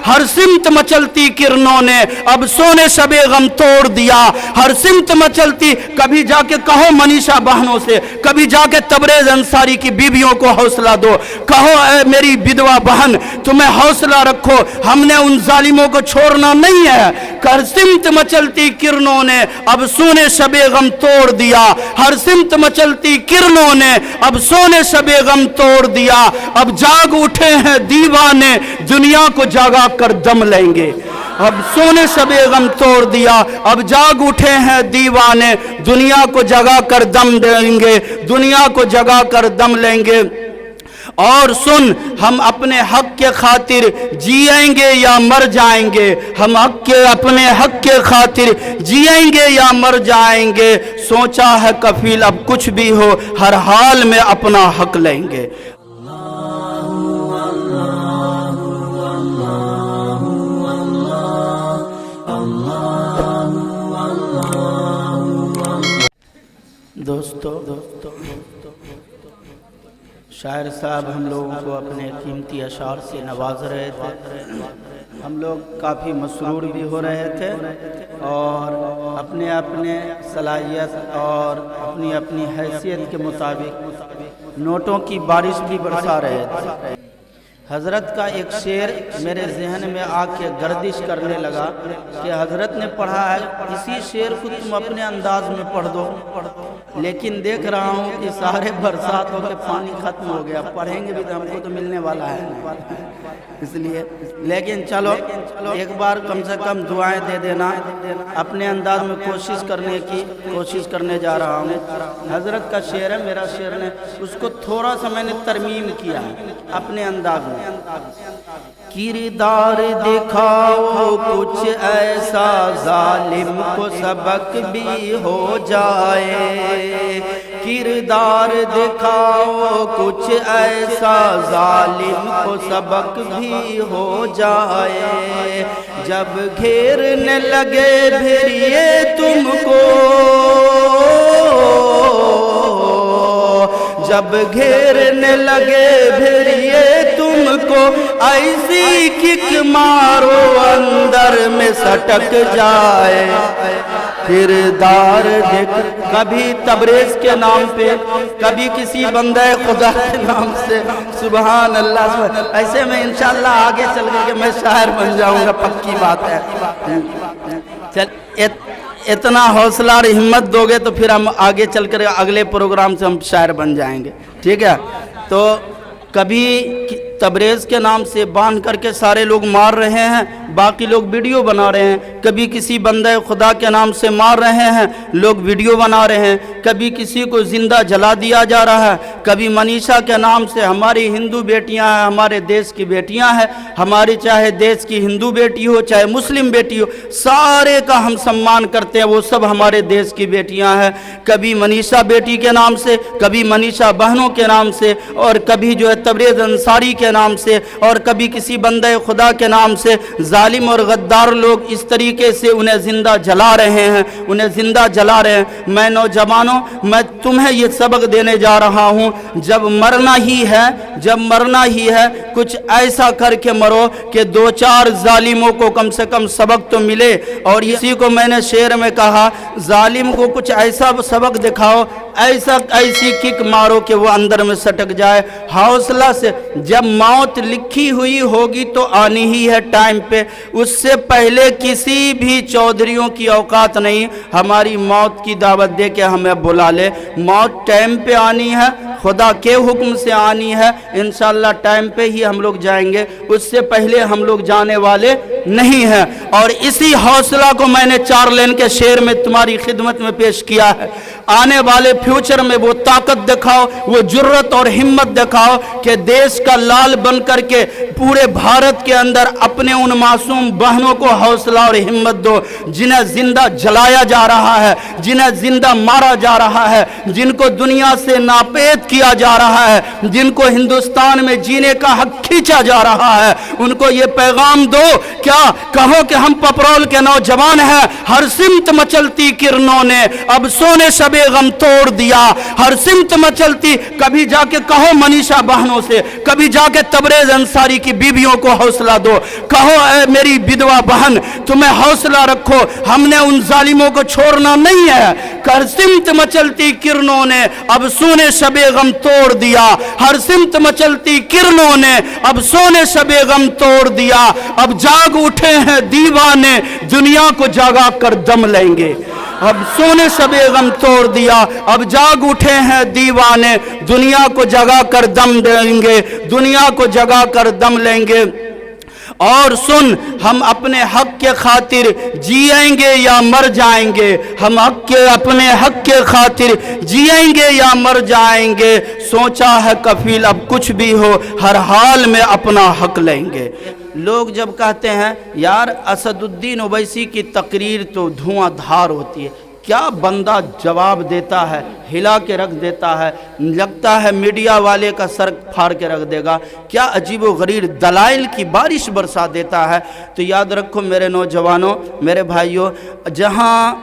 हर सिमत मचलती किरणों ने अब सोने शबे गम तोड़ दिया। हर सिमत मचलती, कभी जाके कहो मनीषा बहनों से, कभी जाके तबरेज अंसारी की बीवियों को हौसला दो, कहो ऐ मेरी विधवा बहन तुम्हें हौसला रखो, हमने उन जालिमों को छोड़ना नहीं है। हर सिमत मचलती किरणों ने अब सोने शबे गम तोड़ दिया। हर सिमत मचलती किरणों ने अब सोने शबे गम तोड़ दिया। अब जाग उठे हैं दीवाने, दुनिया को जगा कर दम लेंगे। अब सोने शबे गम तोड़ दिया, अब जाग उठे हैं दीवाने, दुनिया को जगा कर दम देंगे, दुनिया को जगा कर दम लेंगे। और सुन, हम अपने हक के खातिर जिएंगे या मर जाएंगे, हम अपने हक के खातिर जिएंगे या मर जाएंगे। सोचा है कफील अब कुछ भी हो, हर हाल में अपना हक लेंगे। दोस्तों, शायर साहब हम लोगों को अपने कीमती अशार से नवाज रहे थे। हम लोग काफ़ी मसरूर भी हो रहे थे और अपने अपने सलाहियत और अपनी अपनी हैसियत के मुताबिक नोटों की बारिश भी बरसा रहे थे। हज़रत का एक शेर मेरे जहन में आके गर्दिश करने लगा कि हज़रत ने पढ़ा है, इसी शेर को तुम अपने अंदाज में पढ़ दो, लेकिन देख रहा हूँ कि सारे बरसात होकर पानी खत्म हो गया, पढ़ेंगे भी तो हमको तो मिलने वाला है इसलिए। लेकिन चलो एक बार कम से कम दुआएं दे देना, अपने अंदाज में कोशिश करने जा रहा हूँ। हज़रत का शेर है, मेरा शेर ने उसको थोड़ा सा मैंने तरमीम किया अपने अंदाज में। किरदार दिखाओ कुछ ऐसा जालिम को सबक भी हो जाए, किरदार दिखाओ कुछ ऐसा जालिम को सबक भी हो जाए। जब घेरने लगे भेड़िए तुमको, जब घेरने लगे भेड़िए तुमको, ऐसी किक मारो अंदर में सटक जाए। किरदार देख, कभी तबरेज के नाम पे, कभी किसी बंदे खुदा के नाम से, सुभान अल्लाह। ऐसे में इंशाअल्लाह आगे चल के मैं शायर बन जाऊंगा, पक्की बात है। चल इतना हौसला और हिम्मत दोगे तो फिर हम आगे चल कर अगले प्रोग्राम से हम शायर बन जाएंगे, ठीक है। तो कभी तबरेज़ के नाम से बांध करके सारे लोग मार रहे हैं, बाकी लोग वीडियो बना रहे हैं। कभी किसी बंदे खुदा के नाम से मार रहे हैं, लोग वीडियो बना रहे हैं। कभी किसी को ज़िंदा जला दिया जा रहा है। कभी मनीषा के नाम से, हमारी हिंदू बेटियां हैं, हमारे देश की बेटियां हैं, हमारी चाहे देश की हिंदू बेटी हो चाहे मुस्लिम बेटी हो, सारे का हम सम्मान करते हैं, वो सब हमारे देश की बेटियां हैं। कभी मनीषा बेटी के नाम से, कभी मनीषा बहनों के नाम से, और कभी जो है तबरेज़ अंसारी के नाम से, और कभी किसी बंदे खुदा के नाम से। जालिम और गद्दार लोग इस तरीके से उन्हें ज़िंदा जला रहे हैं, उन्हें ज़िंदा जला रहे हैं। मैं नौजवानों, मैं तुम्हें ये सबक देने जा रहा हूँ, जब मरना ही है, जब मरना ही है, कुछ ऐसा करके मरो कि दो चार जालिमों को कम से कम सबक तो मिले। और इसी को मैंने शेर में कहा, जालिम को कुछ ऐसा सबक दिखाओ, ऐसी किक मारो कि वो अंदर में सटक जाए। हौसला से, जब मौत लिखी हुई होगी तो आनी ही है टाइम पे, उससे पहले किसी भी चौधरियों की औकात नहीं हमारी मौत की दावत दे के हमें बुला ले। मौत टाइम पे आनी है, खुदा के हुक्म से आनी है, इंशाअल्लाह टाइम पे ही हम लोग जाएंगे, उससे पहले हम लोग जाने वाले नहीं हैं। और इसी हौसला को मैंने 4 लाइन के शेर में तुम्हारी खिदमत में पेश किया है। आने वाले फ्यूचर में वो ताकत दिखाओ, वो जुर्रत और हिम्मत दिखाओ कि देश का लाल बन करके पूरे भारत के अंदर अपने उन मासूम बहनों को हौसला और हिम्मत दो जिन्हें जिंदा जलाया जा रहा है, जिन्हें जिंदा मारा जा रहा है, जिनको दुनिया से नापेद किया जा रहा है, जिनको हिंदुस्तान में जीने का हक खींचा जा रहा है, उनको ये पैगाम दो, क्या कहो कि हम पपरौल के नौजवान हैं, हर सिमत मचलती किरणों ने अब सोने शबे गम तोड़ दिया, हर सिमत मचलती। कभी जाके कहो मनीषा बहनों से, कभी जाके तबरेज अंसारी की बीवियों को हौसला दो, कहो ऐ मेरी विधवा बहन तुम्हें हौसला रखो, हमने उन जालिमों को छोड़ना नहीं है। हर सिमत मचलती किरणों ने अब सोने शबे गम तोड़ दिया, हर सिमत मचलती किरणों ने अब सोने शबे गम तोड़ दिया, अब जाग उठे हैं दीवाने दुनिया को जगा कर दम लेंगे, अब सोने शबे गम तोड़ दिया, अब जाग उठे हैं दीवाने दुनिया को जगा कर दम देंगे, दुनिया को जगा कर दम लेंगे। और सुन, हम अपने हक के खातिर जिएंगे या मर जाएंगे, हम अपने हक के खातिर जिएंगे या मर जाएंगे, सोचा है कफील अब कुछ भी हो हर हाल में अपना हक लेंगे। लोग जब कहते हैं यार असदुद्दीन ओवैसी की तकरीर तो धुआंधार होती है, क्या बंदा जवाब देता है, हिला के रख देता है, लगता है मीडिया वाले का सर फाड़ के रख देगा, क्या अजीबोगरीब दलाइल की बारिश बरसा देता है। तो याद रखो मेरे नौजवानों, मेरे भाइयों, जहां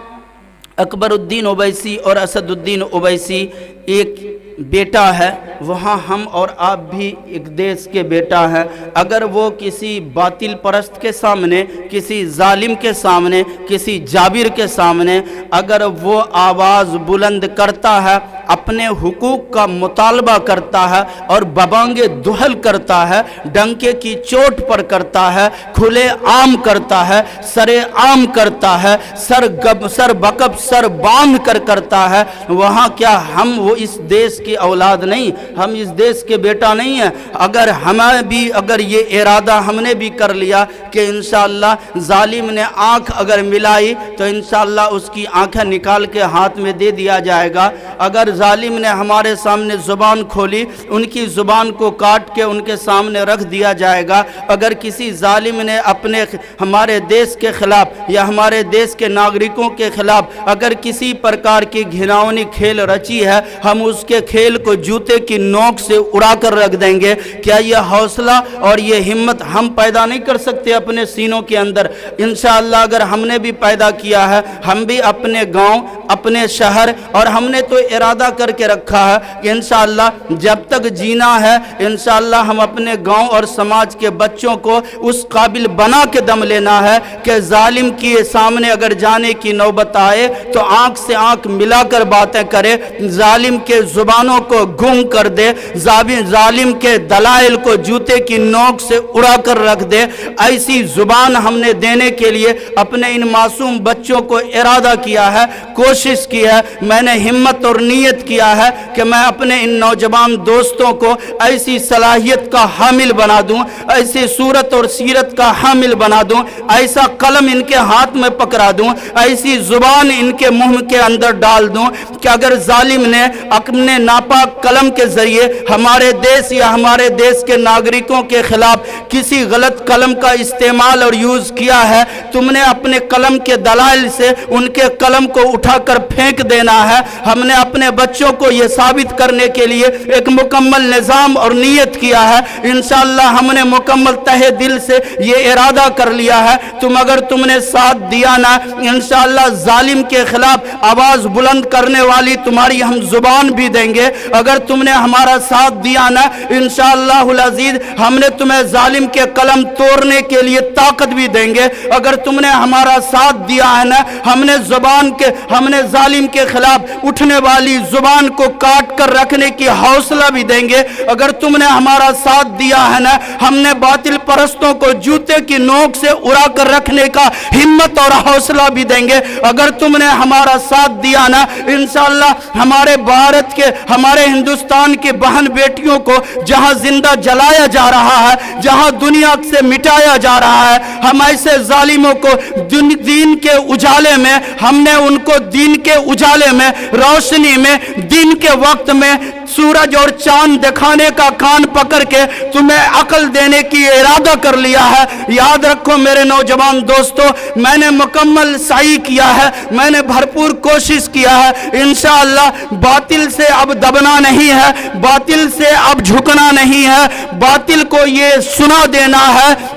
अकबरुद्दीन ओवैसी और असदुद्दीन ओवैसी एक बेटा है, वहाँ हम और आप भी एक देश के बेटा हैं। अगर वो किसी बातिल परस्त के सामने, किसी जालिम के सामने, किसी जाबिर के सामने अगर वो आवाज़ बुलंद करता है, अपने हुकूक का मुतालबा करता है और बबांगे दुहल करता है, डंके की चोट पर करता है, खुले आम करता है, सरे आम करता है, सर बकब सर बांध कर करता है, वहाँ क्या हम वो इस देश की औलाद नहीं, हम इस देश के बेटा नहीं है। अगर हमें भी अगर ये इरादा हमने भी कर लिया कि इंशाअल्लाह जालिम ने आंख अगर मिलाई तो इंशाअल्लाह उसकी आंखें निकाल के हाथ में दे दिया जाएगा, अगर जालिम ने हमारे सामने ज़ुबान खोली उनकी ज़ुबान को काट के उनके सामने रख दिया जाएगा, अगर किसी जालिम ने अपने हमारे देश के ख़िलाफ़ या हमारे देश के नागरिकों के ख़िलाफ़ अगर किसी प्रकार की घिनौनी खेल रची है, हम उसके खेल को जूते की नोक से उड़ा कर रख देंगे। क्या यह हौसला और ये हिम्मत हम पैदा नहीं कर सकते अपने सीनों के अंदर? इंशाअल्लाह अगर हमने भी पैदा किया है, हम भी अपने गांव, अपने शहर, और हमने तो इरादा करके रखा है कि इंशाअल्लाह जब तक जीना है इंशाअल्लाह हम अपने गांव और समाज के बच्चों को उस काबिल बना के दम लेना है कि जालिम के सामने अगर जाने की नौबत आए तो आंख से आंख मिलाकर बातें करे, जालिम के जुबानों को गुम कर दे, जालिम के दलाइल को जूते की नोक से उड़ा कर रख दे। ऐसी जुबान हमने देने के लिए अपने इन मासूम बच्चों को इरादा किया है, कोशिश की है, मैंने हिम्मत और नीयत किया है कि मैं अपने इन नौजवान दोस्तों को ऐसी सलाहियत का हामिल बना दूं, ऐसी सूरत और सीरत का हामिल बना दूं, ऐसा कलम इनके हाथ में पकड़ा दूं, ऐसी जुबान इनके मुंह के अंदर डाल दूं कि अगर जालिम ने अपने नापाक कलम के जरिए हमारे देश या हमारे देश के नागरिकों के खिलाफ किसी गलत कलम का इस्तेमाल और यूज किया है, तुमने अपने कलम के दलाइल से उनके कलम को उठाकर फेंक देना है। हमने अपने बच्चों को यह साबित करने के लिए एक मुकम्मल निज़ाम और नीयत किया है। इंशाअल्लाह हमने मुकम्मल तहे दिल से ये इरादा कर लिया है, अगर तुमने साथ दिया ना, इंशाअल्लाह जालिम के खिलाफ आवाज बुलंद करने वाली तुम्हारी हम जुबान भी देंगे। अगर तुमने हमारा साथ दिया ना, इंशाअल्लाहुल अज़ीज़ हमने तुम्हें जालिम के कलम तोड़ने के लिए ताकत भी देंगे। अगर तुमने हमारा साथ दिया है ना, हमने जालिम के खिलाफ उठने वाली जुबान को काट कर रखने की हौसला भी देंगे। अगर तुमने हमारा साथ दिया है ना, हमने बातिल परस्तों को जूते की नोक से उड़ा कर रखने का हिम्मत और हौसला भी देंगे। अगर तुमने हमारा साथ दिया ना, इंशाअल्लाह हमारे भारत के, हमारे हिंदुस्तान के बहन बेटियों को जहां जिंदा जलाया जा रहा है, जहां दुनिया से मिटाया जा रहा है, हम ऐसे जालिमों को दीन के उजाले में, हमने उनको दीन के उजाले में, रोशनी में दिन के वक्त में सूरज और चांद दिखाने का कान पकड़ के तुम्हें अकल देने की इरादा कर लिया है। याद रखो मेरे नौजवान दोस्तों, मैंने मुकम्मल सही किया है, मैंने भरपूर कोशिश किया है। इंशाअल्लाह बातिल से अब दबना नहीं है, बातिल से अब झुकना नहीं है, बातिल को ये सुना देना है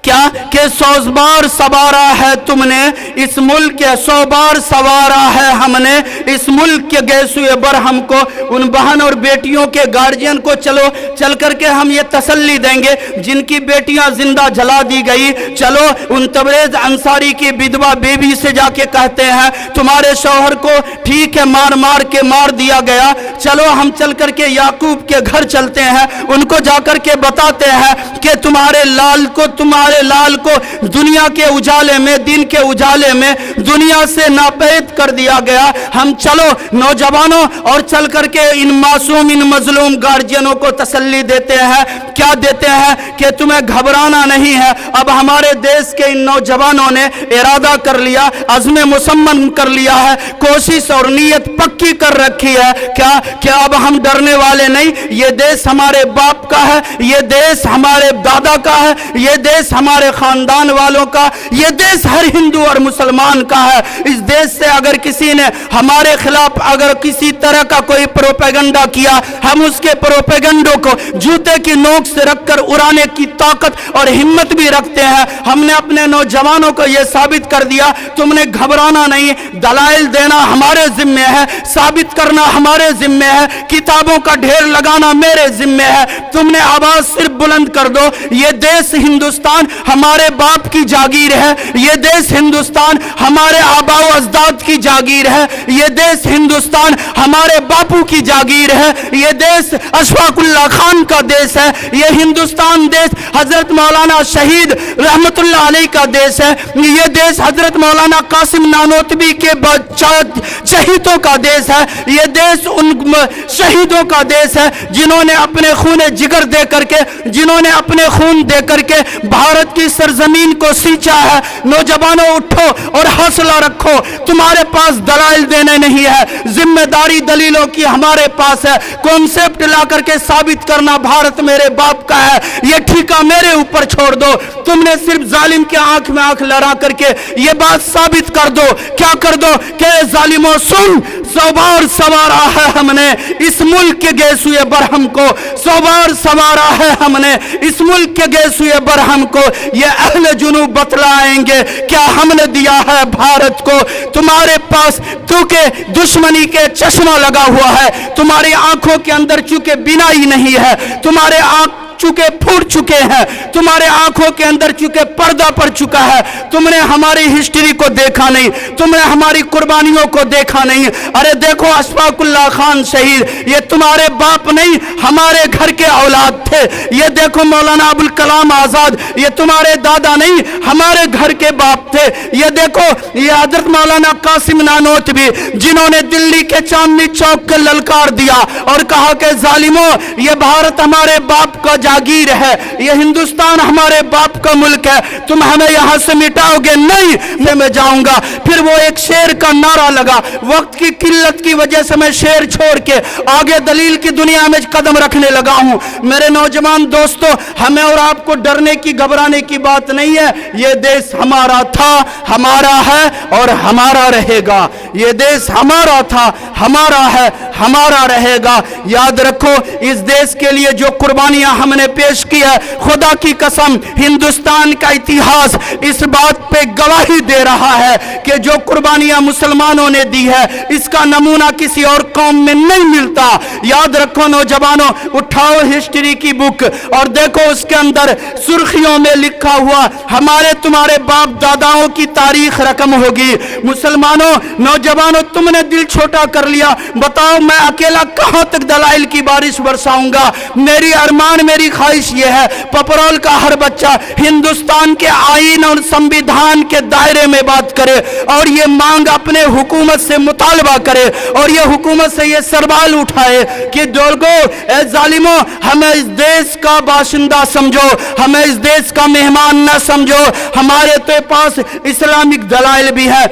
क्या कि 100 बार सवारा है तुमने इस मुल्क के, 100 बार सवारा है हमने इस मुल्क के गैसुए बर हमको। उन बहन और बेटियों के गार्जियन को चलो चल करके हम ये तसल्ली देंगे जिनकी बेटियां जिंदा जला दी गई। चलो उन तबरेज अंसारी की विधवा बेबी से जाके कहते हैं तुम्हारे शौहर को ठीक है मार मार के मार दिया गया, चलो हम चल करके याकूब के घर चलते हैं, उनको जाकर के बताते हैं कि तुम्हारे लाल को दुनिया के उजाले में, दिन के उजाले में दुनिया से नापैद कर दिया गया। हम चलो नौजवानों और चल करके इन मासूम इन मजलूम गार्जियनों को तसल्ली देते हैं। क्या देते हैं कि तुम्हें घबराना नहीं है। अब हमारे देश के इन नौजवानों ने इरादा कर लिया, अज़्म मुसम्मन कर लिया है, कोशिश और नीयत पक्की कर रखी है क्या अब हम डरने वाले नहीं। ये देश हमारे बाप का है, ये देश हमारे दादा का है, ये देश हमारे खानदान वालों का, ये देश हर हिंदू और मुसलमान का है। इस देश से अगर किसी ने हमारे खिलाफ अगर किसी तरह का कोई प्रोपेगेंडा किया, हम उसके प्रोपेगेंडो को जूते की नोक से रखकर उड़ाने की ताकत और हिम्मत भी रखते हैं। हमने अपने नौजवानों को यह साबित कर दिया तुमने घबराना नहीं, दलाइल देना हमारे जिम्मे है, साबित करना हमारे जिम्मे है, किताबों का ढेर लगाना मेरे जिम्मे है। तुमने आवाज सिर्फ बुलंद कर दो। ये देश हिंदुस्तान हमारे बाप की जागीर है, ये देश हिंदुस्तान हमारे आबाओ अजदाद की जागीर है, ये देश हिंदुस्तान हमारे बापू की जागीर है, ये देश अशफाकुल्लाह खान का देश है, ये हिंदुस्तान देश हजरत मौलाना शहीद रहमतुल्लाह अलैह का देश है, ये देश हजरत मौलाना कासिम नानोतवी के शहीदों का देश है, ये देश उन शहीदों का देश है जिन्होंने अपने खून जिगर दे करके, जिन्होंने अपने खून दे करके भारत की सरजमीन को सींचा है। नौजवानों उठो और हौसला रखो, तुम्हारे पास दलाइल देने नहीं है, जिम्मेदारी दलीलों की हमारे पास है। कॉन्सेप्ट ला करके साबित करना भारत मेरे बाप का है, ये ठेका मेरे ऊपर छोड़ दो। तुमने सिर्फ जालिम के आंख में आंख लड़ा करके ये बात साबित कर दो। क्या कर दो कि जालिमों सुन, 100 बार सवारा है हमने इस मुल्क के गैसुए बरहम को, 100 बार सवारा है हमने इस मुल्क के गैसुए बरहम को। ये अहले जुनूब बतलाएंगे क्या हमने दिया है भारत को। तुम्हारे पास चूंकि दुश्मनी के चश्मा लगा हुआ है, तुम्हारी आंखों के अंदर चूंकि बिनाई नहीं है, तुम्हारे आंख चुके फूट चुके हैं, तुम्हारे आंखों के अंदर चुके पर्दा पड़ चुका है, तुमने हमारी हिस्ट्री को देखा नहीं, तुमने हमारी कुर्बानियों को देखा नहीं। अरे देखो अशफाकुल्लाह खान शहीद, ये तुम्हारे बाप नहीं हमारे घर के औलाद थे। ये देखो मौलाना अबुल कलाम आजाद, ये तुम्हारे दादा नहीं हमारे घर के बाप थे। ये देखो ये हजरत मौलाना कासिम नानोतवी जिन्होंने दिल्ली के चांदनी चौक को ललकार दिया और कहा कि जालिमों ये भारत हमारे बाप का जागीर है, ये हिंदुस्तान हमारे बाप का मुल्क है, तुम हमें यहां से मिटाओगे नहीं, मैं जाऊंगा। फिर वो एक शेर का नारा लगा, वक्त की किल्लत की वजह से मैं शेर छोड़ के आगे दलील की दुनिया में कदम रखने लगा हूं। मेरे नौजवान दोस्तों, हमें और आपको डरने की घबराने की बात नहीं है। ये देश हमारा था, हमारा है और हमारा रहेगा। ये देश हमारा था, हमारा है, हमारा रहेगा। याद रखो इस देश के लिए जो कुर्बानियां हमने पेश की है, खुदा की कसम हिंदुस्तान का इतिहास इस बात पे गवाही दे रहा है कि जो कुर्बानियां मुसलमानों ने दी है इसका नमूना किसी और कौम में नहीं मिलता। याद रखो नौजवानों, उठाओ हिस्ट्री की बुक और देखो उसके अंदर सुर्खियों में लिखा हुआ हमारे तुम्हारे बाप दादाओं की तारीख रकम होगी। मुसलमानों नौजवानों, तुमने दिल छोटा कर लिया, बताओ मैं अकेला कहां तक दलाइल की बारिश बरसाऊंगा। मेरी अरमान मेरी ख्वाहिश यह है पपरौल का हर बच्चा हिंदुस्तान के आईन और संविधान के दायरे में बात करे और ये मांग अपने हुकूमत से मुतालबा करे और ये हुकूमत से ये सवाल उठाए कि लोगों ए जालिमों हमें इस देश का बाशिंदा समझो, हमें इस देश का मेहमान न समझो। हमारे तो पास इस्लामिक दलाइल भी है,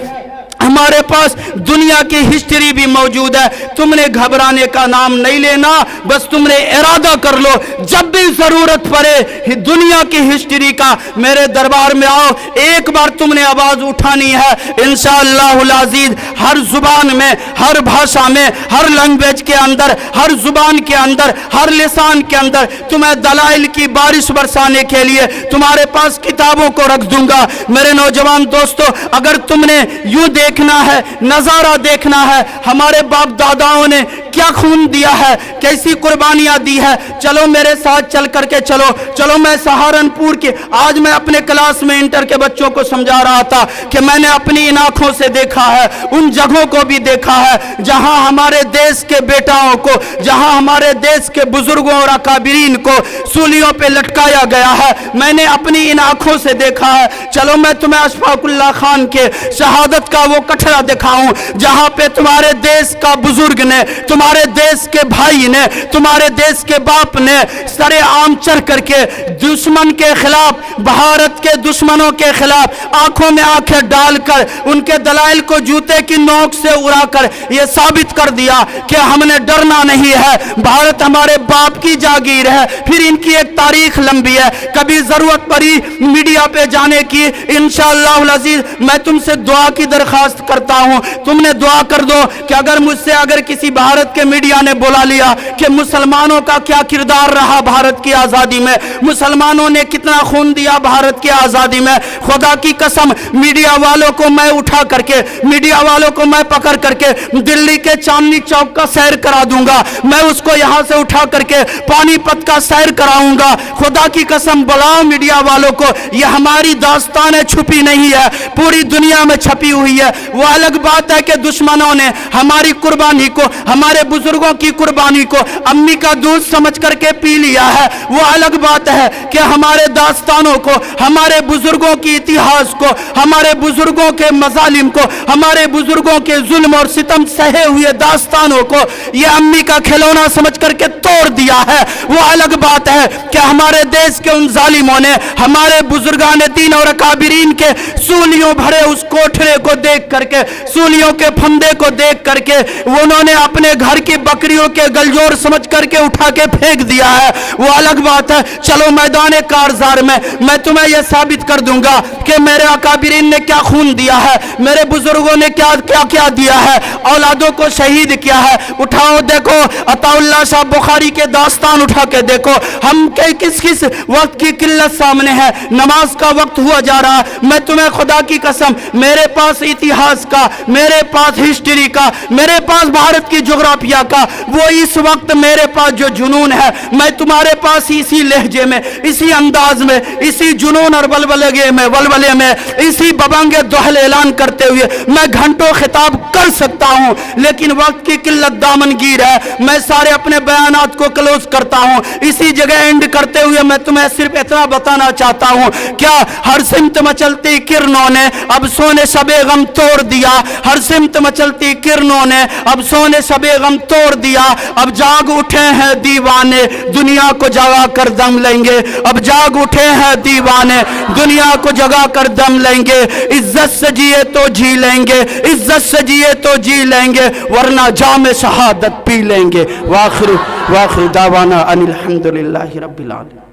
हमारे पास दुनिया की हिस्ट्री भी मौजूद है। तुमने घबराने का नाम नहीं लेना, बस तुमने इरादा कर लो, जब भी जरूरत पड़े दुनिया की हिस्ट्री का मेरे दरबार में आओ, एक बार तुमने आवाज उठानी है, इंशाअल्लाहुल अज़ीज़ हर जुबान में, हर भाषा में, हर लैंग्वेज के अंदर, हर जुबान के अंदर, हर लिसान के अंदर तुम्हें दलाइल की बारिश बरसाने के लिए तुम्हारे पास किताबों को रख दूंगा। मेरे नौजवान दोस्तों, अगर तुमने यूं देखना है, नजारा देखना है, हमारे बाप दादाओं ने क्या खून दिया है, कैसी कुर्बानियां दी है, चलो मेरे साथ चल करके चलो। चलो मैं सहारनपुर के, आज मैं अपने क्लास में इंटर के बच्चों को समझा रहा था कि मैंने अपनी इन आंखों से देखा है, उन जगहों को भी देखा है जहां हमारे देश के बेटाओं को, जहां हमारे देश के बुजुर्गों और अकाबिरीन को सूलियों पे लटकाया गया है। मैंने अपनी इन आंखों से देखा है। चलो मैं तुम्हें अशफाकुल्लाह खान के शहादत का वो कटरा दिखाऊं जहां पे तुम्हारे देश का बुजुर्ग ने, तुम्हारे देश के भाई ने, तुम्हारे देश के बाप ने सरे आम चढ़ करके दुश्मन के खिलाफ, भारत के दुश्मनों के खिलाफ आंखों में आंखें डालकर उनके दलाइल को जूते की नोक से उड़ाकर यह साबित कर दिया कि हमने डरना नहीं है, भारत हमारे बाप की जागीर है। फिर इनकी एक तारीख लंबी है, कभी जरूरत पड़ी मीडिया पे जाने की, इंशाअल्लाहुल अज़ीज़ मैं तुमसे दुआ की दरखास्त करता हूं, तुमने दुआ कर दो कि अगर मुझसे अगर किसी भारत के मीडिया ने बुला लिया कि मुसलमानों का क्या किरदार रहा भारत की आजादी में, मुसलमानों ने कितना खून दिया भारत की आजादी में, खुदा की कसम मीडिया वालों को मैं उठा करके, मीडिया वालों को मैं पकड़ करके दिल्ली के चांदनी चौक का सैर करा दूंगा, मैं उसको यहां से उठा करके पानीपत का सैर कराऊंगा। खुदा की कसम बुलाओ मीडिया वालों को, यह हमारी दास्तान छुपी नहीं है, पूरी दुनिया में छपी हुई है। वो अलग बात है कि दुश्मनों ने हमारी कुर्बानी को, हमारे बुजुर्गों की कुर्बानी को अम्मी का दूध समझ करके पी लिया है। वो अलग बात है कि हमारे दास्तानों को, हमारे बुजुर्गों की इतिहास को, हमारे बुजुर्गों के मजालिम को, हमारे बुजुर्गों के जुल्म और सितम सहे हुए दास्तानों को ये अम्मी का खिलौना समझ करके तोड़ दिया है। वो अलग बात है कि हमारे देश के उन जालिमों ने हमारे बुजुर्गान दीन और अकाबिरीन के सूलियों भरे उस कोठरे को देख करके, सूलियों के फंदे को देख करके उन्होंने अपने घर की बकरियों के गलजोर समझ करके उठा के फेंक दिया है। वो अलग बात है। चलो मैदान कारजार में मैं तुम्हें यह साबित कर दूंगा कि मेरे अकाबिरीन ने क्या खून दिया है, मेरे बुजुर्गों ने क्या क्या क्या दिया है, औलादों को शहीद किया है। उठाओ देखो, अताउल्लाह शाह बुखारी के दास्तान उठा के देखो, हम के किस किस वक्त की किल्लत सामने है, नमाज का वक्त हुआ जा रहा। मैं तुम्हें खुदा की कसम, मेरे पास इतिहास का, मेरे पास हिस्ट्री का, मेरे पास भारत की ज्योग्राफिया का वो इस वक्त मेरे पास जो जुनून है, मैं तुम्हारे पास इसी लहजे में, इसी अंदाज में, इसी जुनून और वलवले में, इसी बबंगे दोहल ऐलान करते हुए मैं घंटों खिताब कर सकता हूं, लेकिन वक्त की किल्लत दामनगीर है। मैं सारे अपने बयानात को क्लोज करता हूं, इसी जगह एंड करते हुए मैं तुम्हें सिर्फ इतना बताना चाहता हूं, क्या हर सिमत मचलती किरणों ने अब सोने शबे गम तोड़ दिया, हर सिमत मचलती किरणों ने अब सोने शबे गम तोड़ दिया। अब जाग उठे हैं दीवाने, दुनिया को जगा कर दम लेंगे। अब जाग उठे हैं दीवाने, दुनिया को जगा कर दम लेंगे। इज्जत से जिए तो जी लेंगे, इज्जत से जिए तो जी लेंगे, वरना जाम शहादत पी लेंगे। वाखिर दावाना अनिल हम्दुलिल्लाहि रब्बिल आलमीन।